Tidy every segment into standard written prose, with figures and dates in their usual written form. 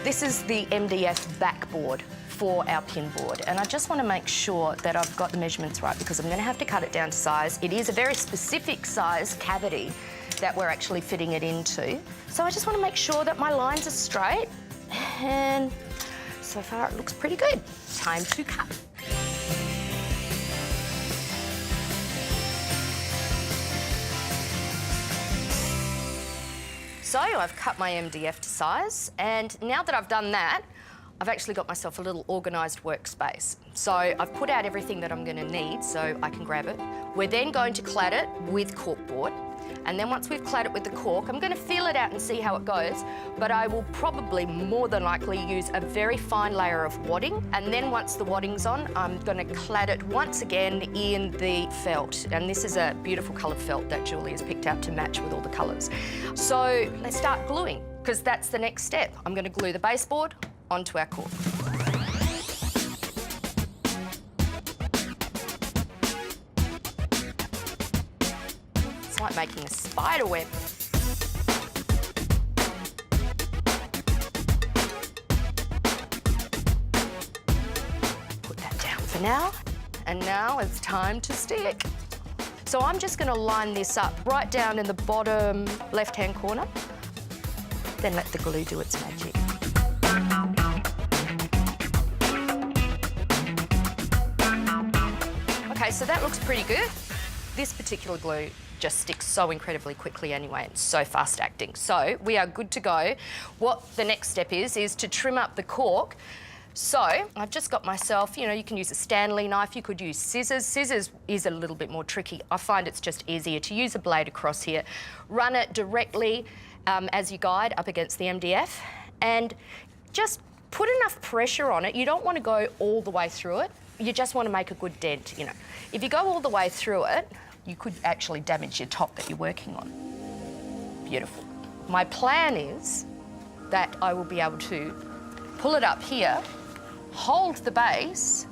This is the MDF backboard for our pin board, and I just want to make sure that I've got the measurements right because I'm going to have to cut it down to size. It is a very specific size cavity that we're actually fitting it into. So I just want to make sure that my lines are straight, and so far it looks pretty good. Time to cut. So I've cut my MDF to size, and now that I've done that, I've actually got myself a little organised workspace. So I've put out everything that I'm going to need so I can grab it. We're then going to clad it with corkboard, and then once we've clad it with the cork, I'm going to feel it out and see how it goes, but I will probably more than likely use a very fine layer of wadding, and then once the wadding's on, I'm going to clad it once again in the felt, and this is a beautiful coloured felt that Julie has picked out to match with all the colours. So let's start gluing, because that's the next step. I'm going to glue the baseboard onto our cork. It's like making a spider web. Put that down for now. And now it's time to stick. So I'm just going to line this up right down in the bottom left-hand corner. Then let the glue do its magic. Okay, so that looks pretty good. This particular glue just sticks so incredibly quickly anyway. It's so fast acting. So we are good to go. What the next step is to trim up the cork. So I've just got myself, you know, you can use a Stanley knife, you could use scissors. Scissors is a little bit more tricky. I find it's just easier to use a blade across here. Run it directly as you guide up against the MDF, and just put enough pressure on it. You don't want to go all the way through it. You just want to make a good dent, you know. If you go all the way through it, you could actually damage your top that you're working on. Beautiful. My plan is that I will be able to pull it up here, hold the base,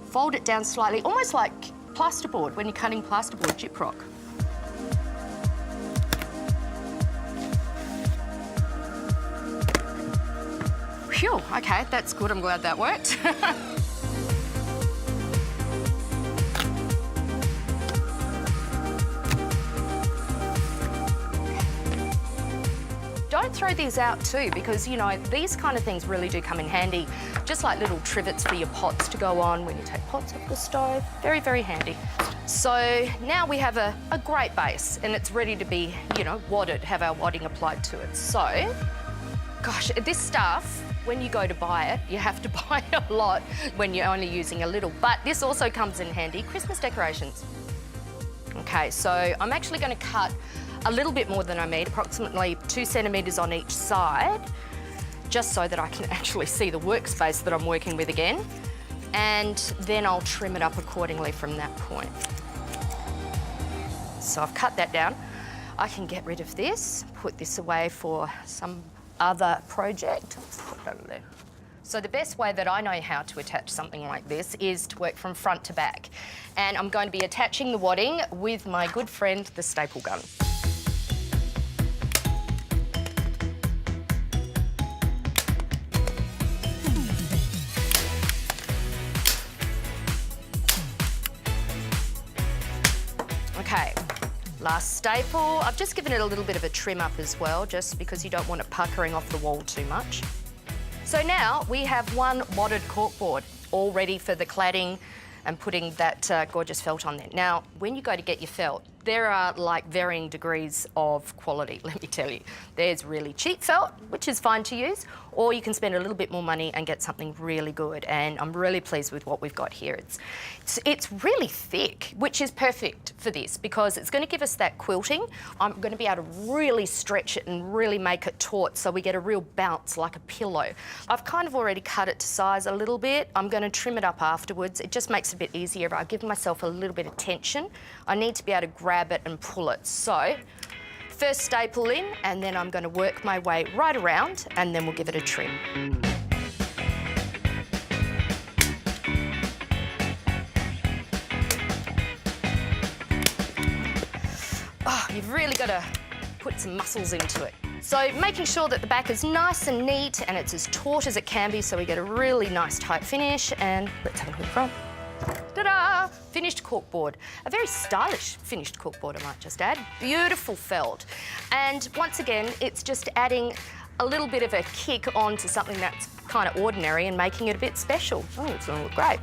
fold it down slightly, almost like plasterboard when you're cutting plasterboard gyprock. Phew, okay, that's good. I'm glad that worked. Don't throw these out too, because, you know, these kind of things really do come in handy, just like little trivets for your pots to go on when you take pots off the stove. Very, very handy. So now we have a great base, and it's ready to be, you know, wadded, have our wadding applied to it. So, gosh, this stuff, when you go to buy it, you have to buy a lot when you're only using a little. But this also comes in handy. Christmas decorations. Okay, so I'm actually going to cut a little bit more than I need, approximately 2 centimetres on each side, just so that I can actually see the workspace that I'm working with again. And then I'll trim it up accordingly from that point. So I've cut that down. I can get rid of this, put this away for some other project. Put that there. So the best way that I know how to attach something like this is to work from front to back. And I'm going to be attaching the wadding with my good friend, the staple gun. Okay, last staple. I've just given it a little bit of a trim up as well, just because you don't want it puckering off the wall too much. So now we have one wadded corkboard all ready for the cladding and putting that gorgeous felt on there. Now, when you go to get your felt, there are like varying degrees of quality, let me tell you. There's really cheap felt, which is fine to use, or you can spend a little bit more money and get something really good. And I'm really pleased with what we've got here. It's really thick, which is perfect for this because it's going to give us that quilting. I'm going to be able to really stretch it and really make it taut so we get a real bounce like a pillow. I've kind of already cut it to size a little bit. I'm going to trim it up afterwards. It just makes it a bit easier. I've given myself a little bit of tension. I need to be able to grab it and pull it. So first staple in, and then I'm going to work my way right around, and then we'll give it a trim. Oh, you've really got to put some muscles into it. So making sure that the back is nice and neat and it's as taut as it can be so we get a really nice tight finish. And let's have a look at the front. Ta-da! Finished corkboard. A very stylish finished corkboard, I might just add. Beautiful felt. And once again, it's just adding a little bit of a kick onto something that's kind of ordinary and making it a bit special. Oh, it's going to look great.